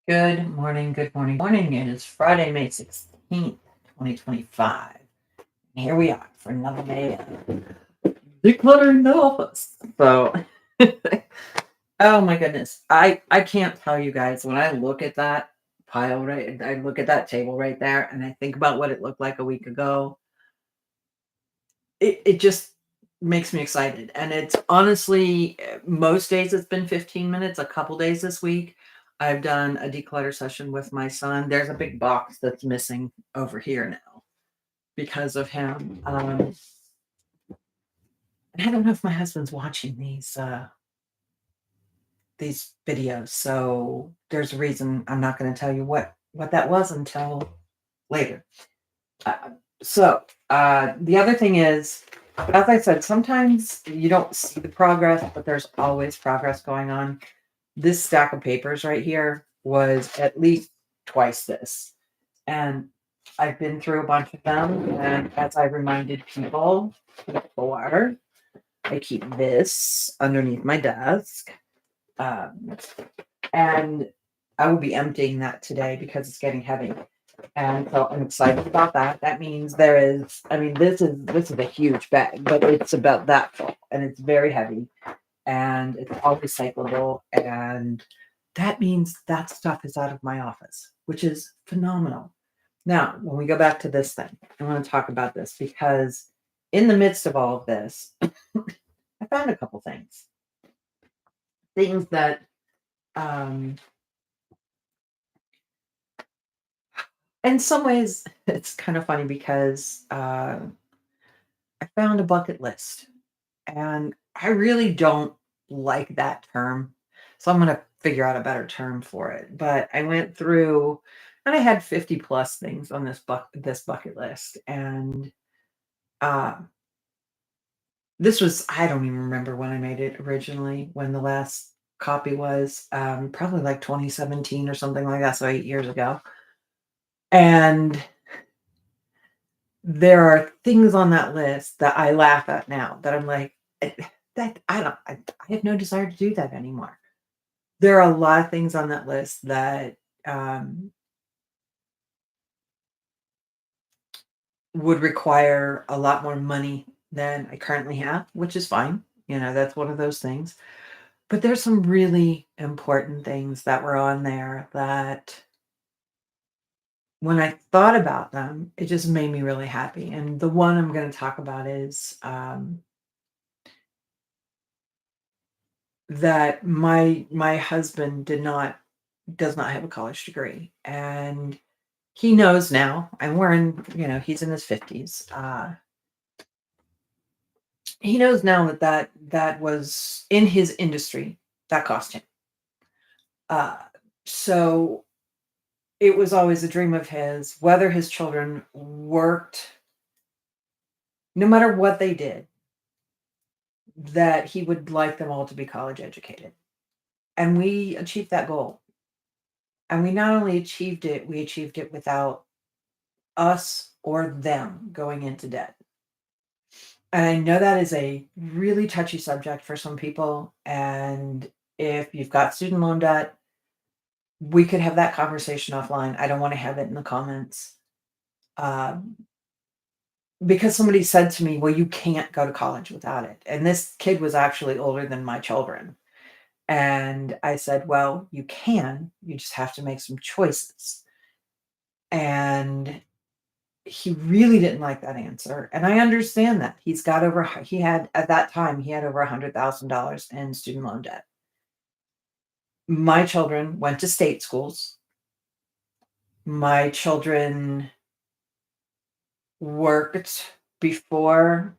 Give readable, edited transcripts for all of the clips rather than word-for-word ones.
Good morning, good morning, morning. It is Friday, May 16th, 2025. And here we are for another day of decluttering the office. So, oh my goodness. I can't tell you guys when I look at that pile right, I look at that table right there and I think about what it looked like a week ago. It just makes me excited. And it's honestly, most days it's been 15 minutes, a couple days this week. I've done a declutter session with my son. There's a big box that's missing over here now because of him. I don't know if my husband's watching these videos, so there's a reason I'm not going to tell you what that was until later. Uh, the other thing is, as I said, sometimes you don't see the progress, but there's always progress going on. This stack of papers right here was at least twice this. And I've been through a bunch of them. And as I reminded people before, I keep this underneath my desk. Um, and I will be emptying that today because it's getting heavy. And so I'm excited about that. That means there is, I mean, this is a huge bag, but it's about that full and it's very heavy and it's all recyclable. And that means that stuff is out of my office, which is phenomenal. Now, when we go back to this thing, I want to talk about this because in the midst of all of this, I found a couple things that, um, in some ways, it's kind of funny because I found a bucket list and I really don't like that term. So I'm going to figure out a better term for it. But I went through and I had 50 plus things on this bucket list. And uh, this was, I don't even remember when I made it originally, when the last copy was, probably like 2017 or something like that. So 8 years ago. And there are things on that list that I laugh at now that I'm like, that I have no desire to do that anymore. There are a lot of things on that list that um, would require a lot more money than I currently have, which is fine. That's one of those things. But there's some really important things that were on there that when I thought about them, it just made me really happy. And the one I'm going to talk about is that my husband does not have a college degree, and he knows now, and he's in his 50s. He knows now that was in his industry that cost him. Uh, so it was always a dream of his, whether his children worked, no matter what they did, that he would like them all to be college educated. And we achieved that goal. And we not only achieved it, we achieved it without us or them going into debt. And I know that is a really touchy subject for some people. And if you've got student loan debt, we could have that conversation offline. I don't want to have it in the comments. Um, because somebody said to me, well, you can't go to college without it. And this kid was actually older than my children. And I said, well, you can, you just have to make some choices. And he really didn't like that answer, and I understand that. He had at that time, he had over $100,000 in student loan debt. My children went to state schools. My children worked before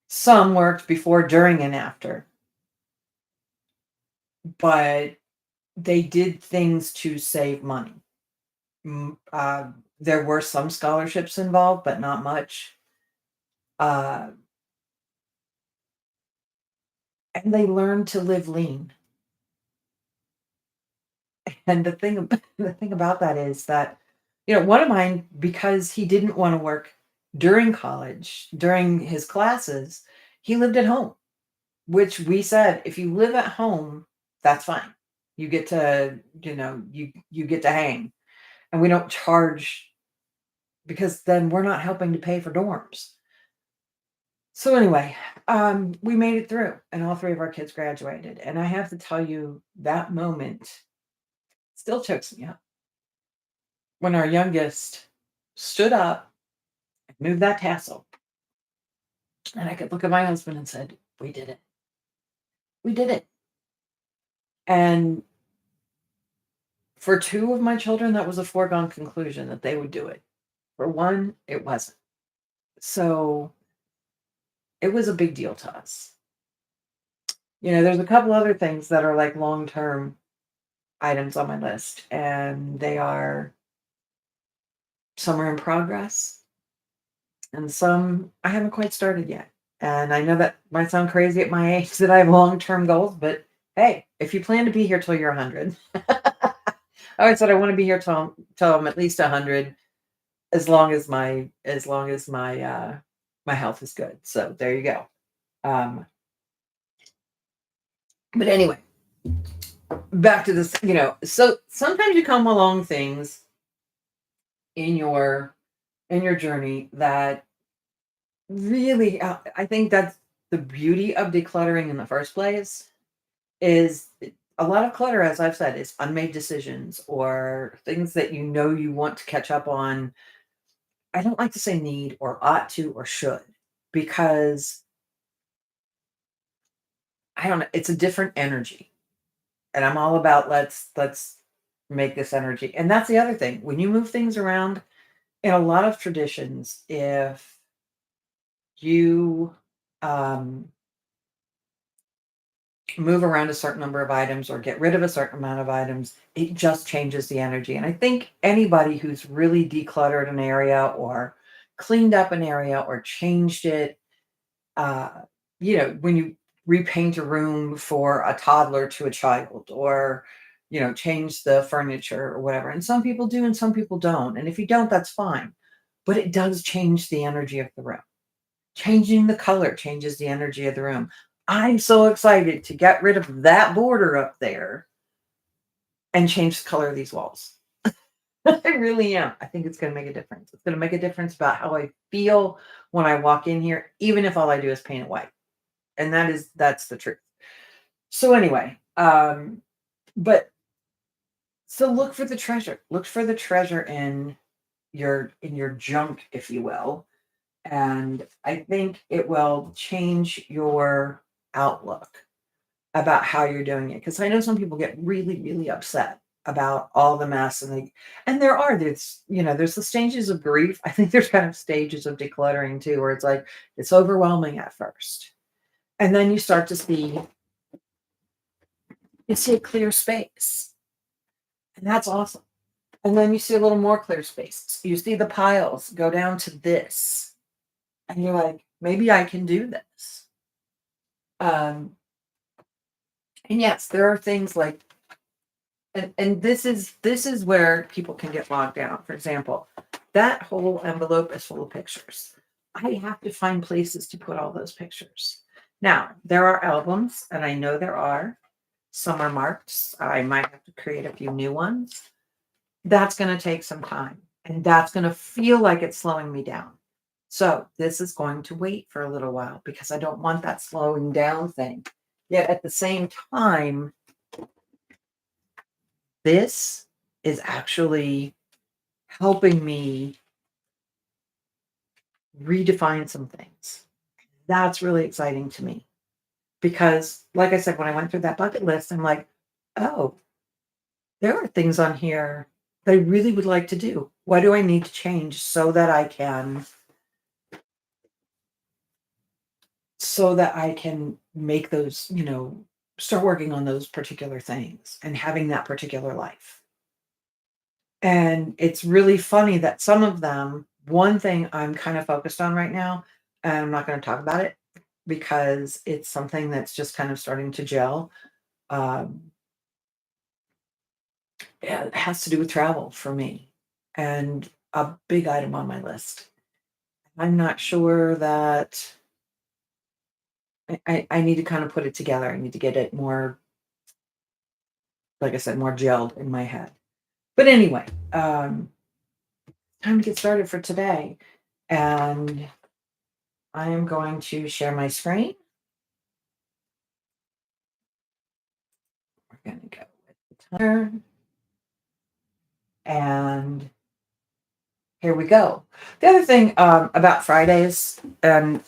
some worked before, during, and after, but they did things to save money. There were some scholarships involved, but not much. Uh, and they learned to live lean. And the thing about that is that, one of mine, because he didn't want to work during college, during his classes, he lived at home, which we said, if you live at home, that's fine. You get to, you get to hang. And we don't charge because then we're not helping to pay for dorms. So anyway, we made it through and all three of our kids graduated. And I have to tell you, that moment still chokes me up when our youngest stood up and moved that tassel. And I could look at my husband and said, "We did it. We did it." And for two of my children, that was a foregone conclusion that they would do it. For one, it wasn't. So it was a big deal to us. There's a couple other things that are like long-term items on my list, and they are some are in progress and some I haven't quite started yet. And I know that might sound crazy at my age that I have long-term goals, but hey, if you plan to be here till you're 100, I always said I want to be here till I'm at least 100, as long as my my health is good. So there you go. Um, but anyway, back to this. So sometimes you come along things in your journey that really, I think that's the beauty of decluttering in the first place. Is a lot of clutter, as I've said, is unmade decisions or things that you want to catch up on. I don't like to say need or ought to or should, because I don't know, it's a different energy. And I'm all about let's make this energy. And that's the other thing. When you move things around in a lot of traditions, if you um move around a certain number of items or get rid of a certain amount of items, it just changes the energy. And I think anybody who's really decluttered an area or cleaned up an area or changed it, uh, when you repaint a room for a toddler to a child, or, change the furniture or whatever. And some people do and some people don't. And if you don't, that's fine. But it does change the energy of the room. Changing the color changes the energy of the room. I'm so excited to get rid of that border up there and change the color of these walls. I really am. I think it's going to make a difference. It's going to make a difference about how I feel when I walk in here, even if all I do is paint it white. And that's the truth. So anyway, but so look for the treasure. Look for the treasure in your junk, if you will. And I think it will change your outlook about how you're doing it. Because I know some people get really, really upset about all the mess, and there's the stages of grief. I think there's kind of stages of decluttering too, where it's like it's overwhelming at first. And then you see a clear space. And that's awesome. And then you see a little more clear space. You see the piles go down to this. And you're like, maybe I can do this. Um, and yes, there are things like, and this is where people can get bogged down. For example, that whole envelope is full of pictures. I have to find places to put all those pictures. Now, there are albums, and I know there are. Some are marked. I might have to create a few new ones. That's going to take some time, and that's going to feel like it's slowing me down. So this is going to wait for a little while because I don't want that slowing down thing. Yet at the same time, this is actually helping me redefine some things. That's really exciting to me because, like I said, when I went through that bucket list, I'm like, oh, there are things on here that I really would like to do. What do I need to change so that I can make those, start working on those particular things and having that particular life. And it's really funny that some of them, one thing I'm kind of focused on right now, and I'm not going to talk about it because it's something that's just kind of starting to gel. Um, it has to do with travel for me and a big item on my list. I'm not sure that I need to kind of put it together. I need to get it more like I said, more gelled in my head. But anyway, time to get started for today. And I am going to share my screen. We're going to go with the timer. And here we go. The other thing about Fridays, and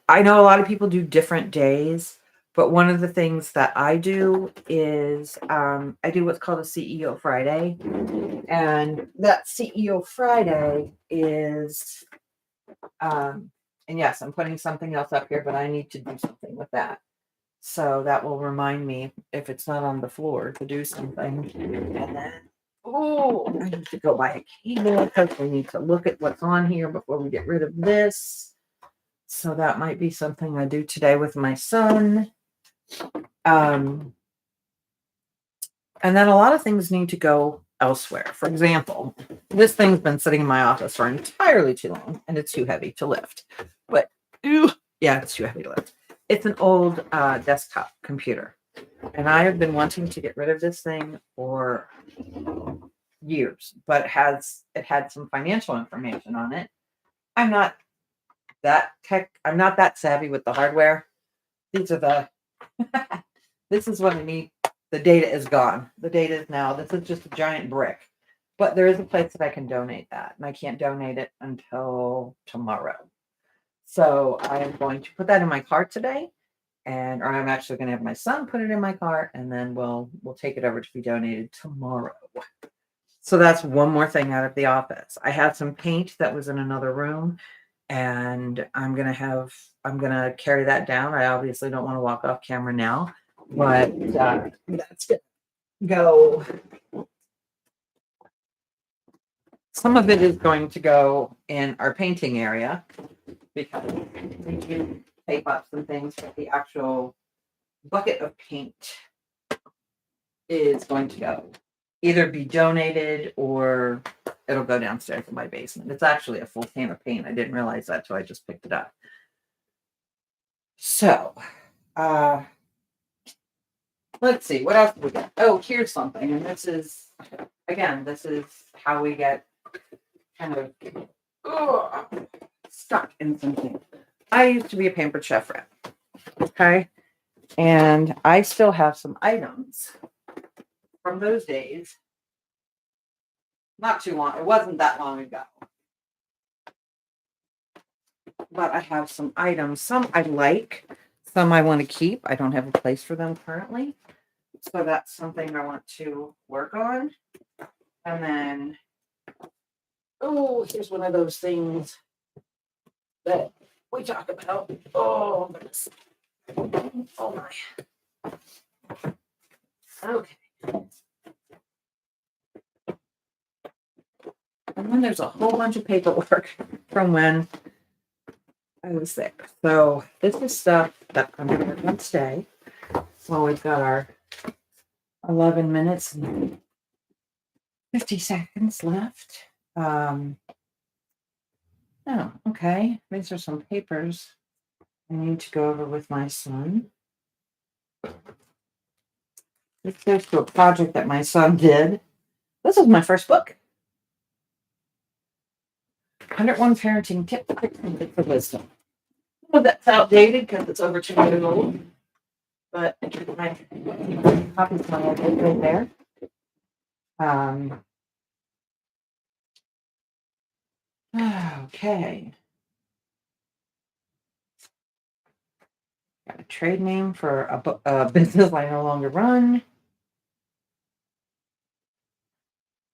I know a lot of people do different days, but one of the things that I do is I do what's called a CEO Friday. And that CEO Friday is, and yes, I'm putting something else up here, but I need to do something with that. So that will remind me, if it's not on the floor, to do something. And then, oh, I need to go buy a cable because we need to look at what's on here before we get rid of this. So that might be something I do today with my son. And then a lot of things need to go elsewhere. For example, this thing's been sitting in my office for entirely too long, and it's too heavy to lift. But yeah, it's too heavy to lift. It's an old desktop computer, and I have been wanting to get rid of this thing for years. But it had some financial information on it. I'm not I'm not that savvy with the hardware. These are the this is what I need. The data is gone. The data is now, this is just a giant brick. But there is a place that I can donate that, and I can't donate it until tomorrow. So I am going to put that in my cart today, or I'm actually going to have my son put it in my cart, and then we'll take it over to be donated tomorrow. So that's one more thing out of the office. I had some paint that was in another room, and I'm gonna carry that down. I obviously don't want to walk off camera now, but that's gonna go. Some of it is going to go in our painting area because we do tape up some things, but the actual bucket of paint is going to go either be donated or it'll go downstairs in my basement. It's actually a full can of paint. I didn't realize that till I just picked it up. So, let's see, what else do we got? Oh, here's something. And this is how we get kind of stuck in something. I used to be a Pampered Chef rep. Okay. And I still have some items from those days. Not too long. It wasn't that long ago. But I have some items. Some I like. Some I want to keep. I don't have a place for them currently. So that's something I want to work on. And then, oh, here's one of those things that we talk about. Oh, goodness. Oh, my. Okay. And then there's a whole bunch of paperwork from when I was there. So this is stuff that I'm going to work on today. Well, we've got our 11 minutes and 50 seconds left. Oh, okay. These are some papers I need to go over with my son. This goes to a project that my son did. This is my first book. 101 Parenting Tips, Tricks, and Bits of Wisdom. Well, that's outdated because it's over 2 years old. But my copies of my book right there. Okay. Got a trade name for a business I no longer run.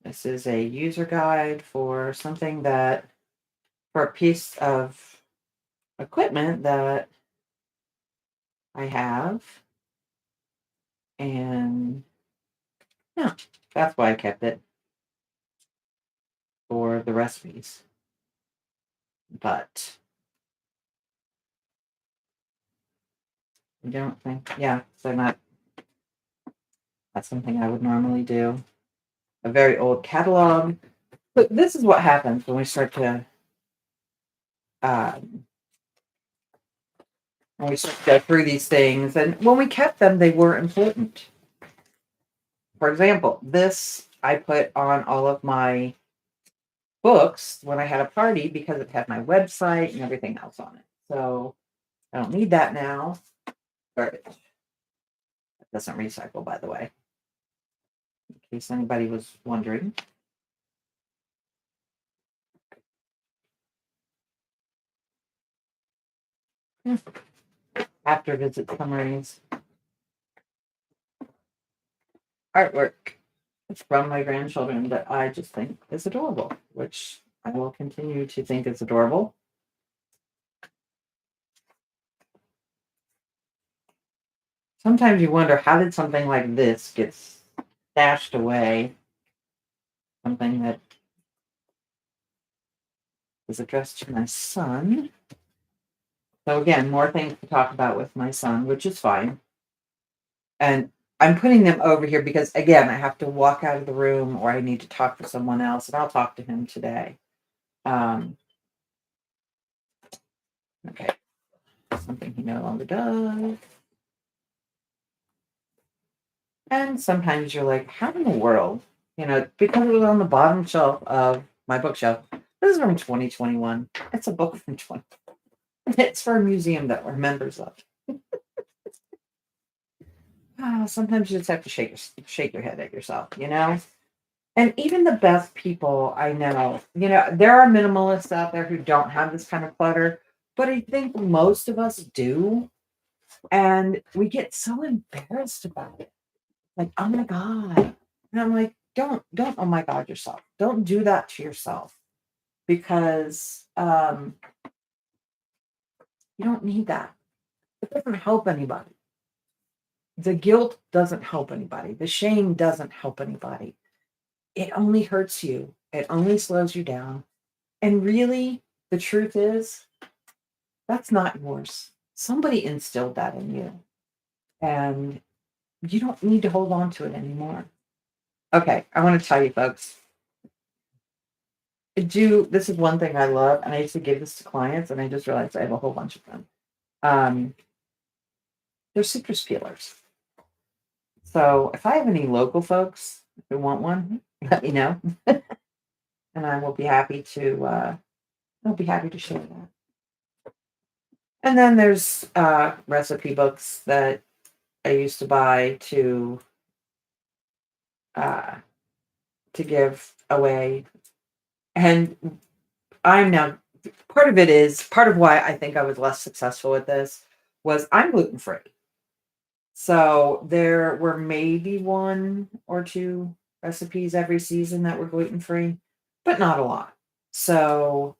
This is a user guide for for a piece of equipment that I have. And yeah, that's why I kept it for the recipes. But I don't think, yeah, so that's something I would normally do. A very old catalog. But this is what happens when we start to go through these things. And when we kept them, they were important. For example, this I put on all of my books when I had a party because it had my website and everything else on it. So I don't need that now. Garbage. It doesn't recycle, by the way, in case anybody was wondering. Yeah. After visit summaries, artwork. It's from my grandchildren that I just think is adorable, which I will continue to think is adorable. Sometimes you wonder, how did something like this get stashed away? Something that is addressed to my son. So again, more things to talk about with my son, which is fine. And I'm putting them over here because again, I have to walk out of the room or I need to talk to someone else, and I'll talk to him today. Um, okay, something he no longer does. And sometimes you're like, how in the world? Because it was on the bottom shelf of my bookshelf. This is from 2021. It's a book from 20. It's for a museum that we're members of. Sometimes you just have to shake your head at yourself. And even the best people I know, there are minimalists out there who don't have this kind of clutter, but I think most of us do. And we get so embarrassed about it. Like, oh my God. And I'm like, don't, oh my God, yourself. Don't do that to yourself because you don't need that. It doesn't help anybody. The guilt doesn't help anybody. The shame doesn't help anybody. It only hurts you. It only slows you down. And really, the truth is, that's not yours. Somebody instilled that in you. And you don't need to hold on to it anymore. Okay, I want to tell you, folks. This is one thing I love, and I used to give this to clients, and I just realized I have a whole bunch of them. Um, they're citrus peelers. So if I have any local folks who want one, let me know, and I will be happy to. I'll be happy to share that. And then there's recipe books that I used to buy uh, to give away, and I'm now part of why I think I was less successful with this was I'm gluten free. So there were maybe one or two recipes every season that were gluten free, but not a lot. So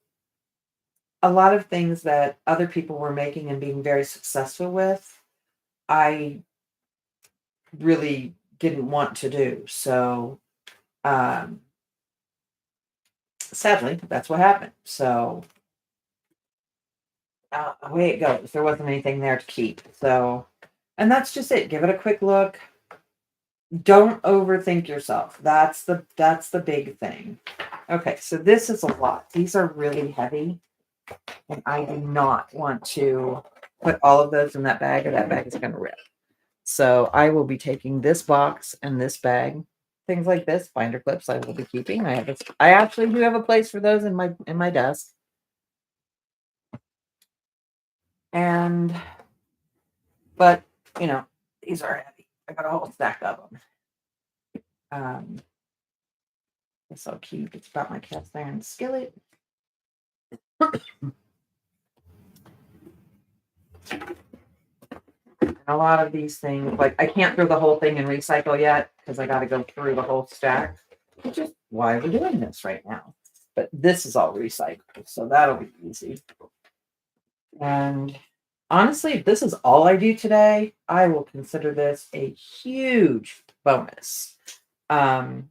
a lot of things that other people were making and being very successful with, I really didn't want to do. So um, sadly, that's what happened. So away it goes. There wasn't anything there to keep. So, and that's just it. Give it a quick look. Don't overthink yourself. That's the big thing. Okay, so this is a lot. These are really heavy, and I do not want to put all of those in that bag, or that bag is going to rip. So I will be taking this box and this bag. Things like this, binder clips, I will be keeping. I actually do have a place for those in my desk. And but these are heavy. I got a whole stack of them. This I'll keep. It's about my cast iron skillet. A lot of these things, like I can't throw the whole thing in recycle yet because I got to go through the whole stack, which is why we're doing this right now. But this is all recycled, so that'll be easy. And honestly, if this is all I do today, I will consider this a huge bonus. Because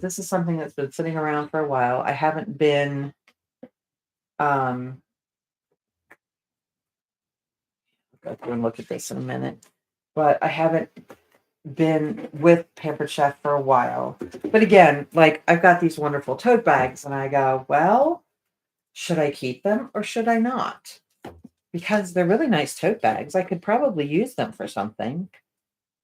this is something that's been sitting around for a while. I haven't been I'll go through and look at this in a minute. But I haven't been with Pampered Chef for a while. But again, like I've got these wonderful tote bags, and I go, well, should I keep them or should I not? Because they're really nice tote bags. I could probably use them for something.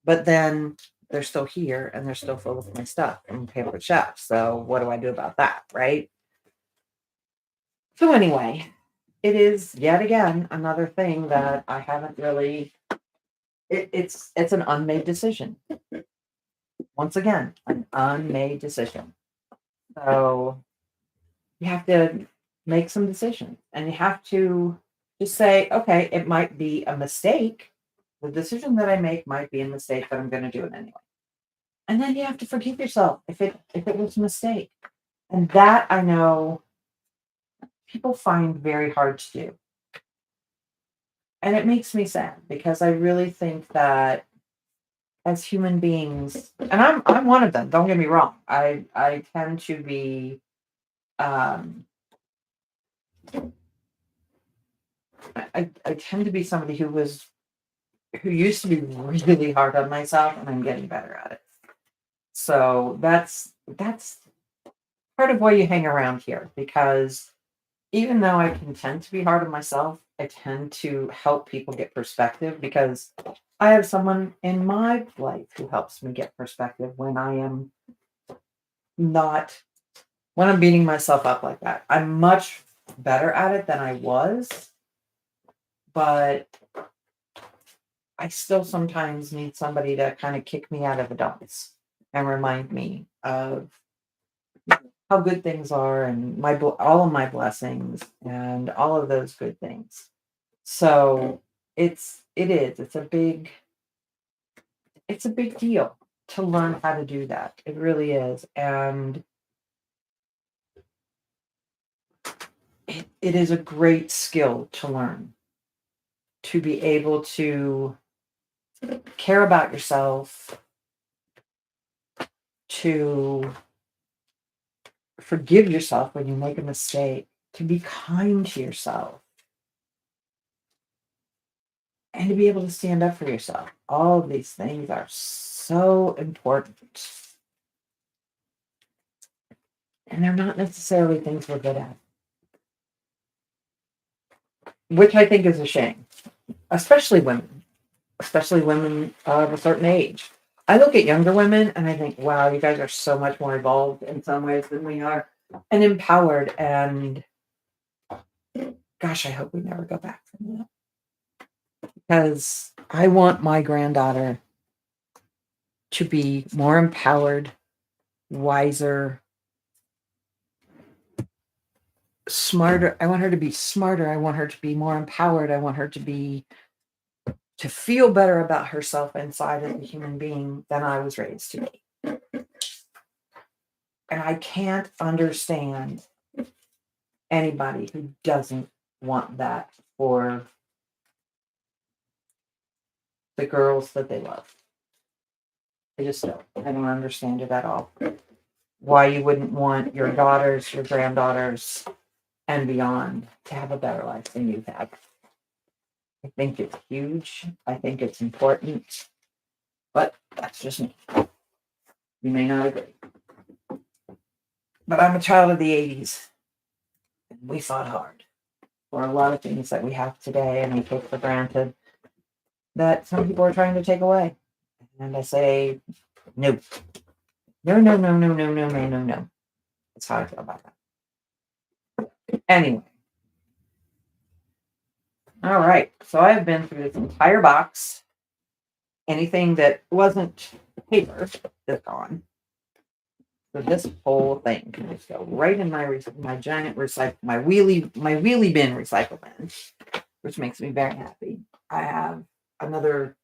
But then they're still here and they're still full of my stuff and pampered chef. So what do I do about that? Right. So anyway, it is yet again another thing that I haven't really it's an unmade decision. Once again, an unmade decision. So you have to make some decisions and you have to just say, okay, it might be a mistake. The decision that I make might be a mistake, but I'm going to do it anyway. And then you have to forgive yourself if it was a mistake. And that I know people find very hard to do. And it makes me sad because I really think that as human beings, and I'm one of them, don't get me wrong. I tend to be um I tend to be somebody who used to be really hard on myself and I'm getting better at it. So that's part of why you hang around here because even though I can tend to be hard on myself, I tend to help people get perspective because I have someone in my life who helps me get perspective when I am not when I'm beating myself up like that. I'm much better at it than I was, but I still sometimes need somebody to kind of kick me out of the dumps and remind me of how good things are and all of my blessings and all of those good things. So it's a big deal to learn how to do that. It really is. And it is a great skill to learn to be able to care about yourself, to forgive yourself when you make a mistake, to be kind to yourself, and to be able to stand up for yourself. All of these things are so important. And they're not necessarily things we're good at, which I think is a shame, especially women of a certain age. I look at younger women and I think, wow, you guys are so much more evolved in some ways than we are and empowered. And gosh, I hope we never go back from that because I want my granddaughter to be more empowered, wiser, smarter. I want her to be smarter. I want her to be more empowered. I want her to feel better about herself inside as a human being than I was raised to be. And I can't understand anybody who doesn't want that for the girls that they love. I just don't. I don't understand it at all. Why you wouldn't want your daughters, your granddaughters, and beyond to have a better life than you've had. I think it's huge. I think it's important. But that's just me. You may not agree. But I'm a child of the 80s. And we fought hard for a lot of things that we have today and we take for granted that some people are trying to take away. And I say, no. No, no, no, no, no, no, no, no, no. That's how I feel about that. Anyway. All right. So I've been through this entire box. Anything that wasn't paper is gone. So this whole thing can just go right in my giant my wheelie bin recycle bin, which makes me very happy. I have another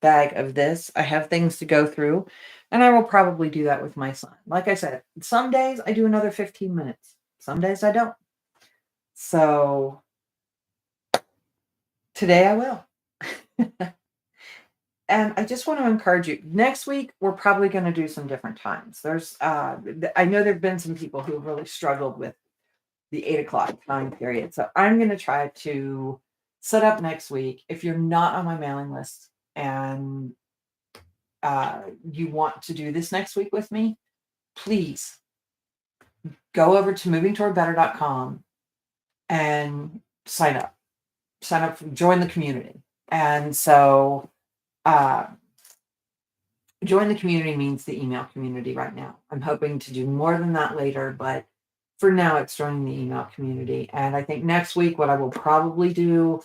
bag of this. I have things to go through, and I will probably do that with my son. Like I said, some days I do another 15 minutes. Some days I don't. So today I will. And I just want to encourage you. Next week, we're probably going to do some different times. I know there've been some people who have really struggled with the 8 o'clock time period. So I'm going to try to set up next week. If you're not on my mailing list and you want to do this next week with me, please go over to movingtowardbetter.com and sign up. Join the community. And so, uh, join the community means the email community right now. I'm hoping to do more than that later, but for now it's joining the email community. And I think next week what I will probably do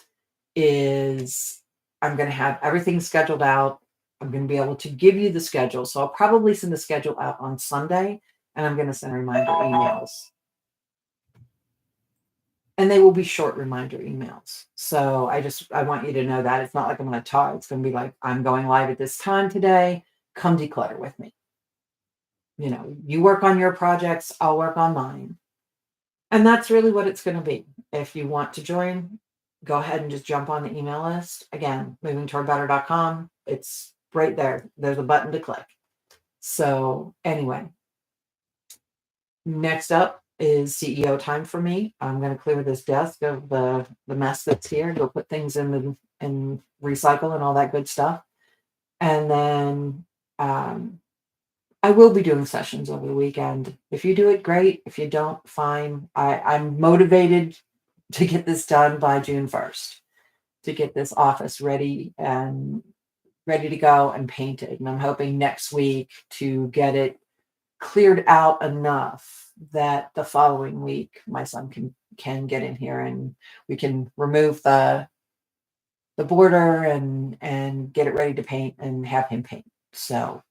is I'm going to have everything scheduled out. I'm going to be able to give you the schedule. So I'll probably send the schedule out on Sunday, and I'm going to send reminder emails. And they will be short reminder emails. So I want you to know that it's not like I'm going to talk. It's going to be like, I'm going live at this time today. Come declutter with me. You work on your projects, I'll work on mine. And that's really what it's going to be. If you want to join, go ahead and just jump on the email list. Again, movingtowardbetter.com. It's right there. There's a button to click. So anyway, next up is CEO time for me. I'm going to clear this desk of the mess that's here, go put things in recycle and all that good stuff. And then I will be doing sessions over the weekend. If you do it, great. If you don't, fine. I'm motivated to get this done by June 1st, to get this office ready to go and painted. And I'm hoping next week to get it cleared out enough that the following week my son can get in here and we can remove the border and get it ready to paint and have him paint. So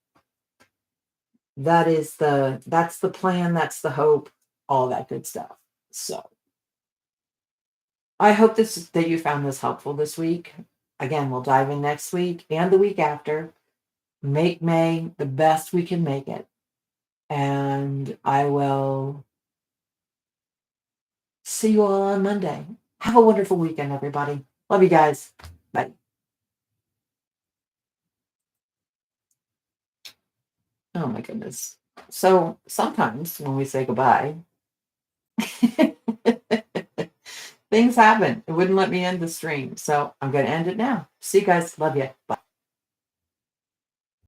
that's the plan, that's the hope, all that good stuff. So I hope that you found this helpful this week. Again, we'll dive in next week and the week after. Make May the best we can make it. And I will see you all on Monday. Have a wonderful weekend, everybody. Love you guys. Bye. Oh my goodness. So sometimes when we say goodbye, things happen. It wouldn't let me end the stream. So I'm going to end it now. See you guys. Love you. Bye.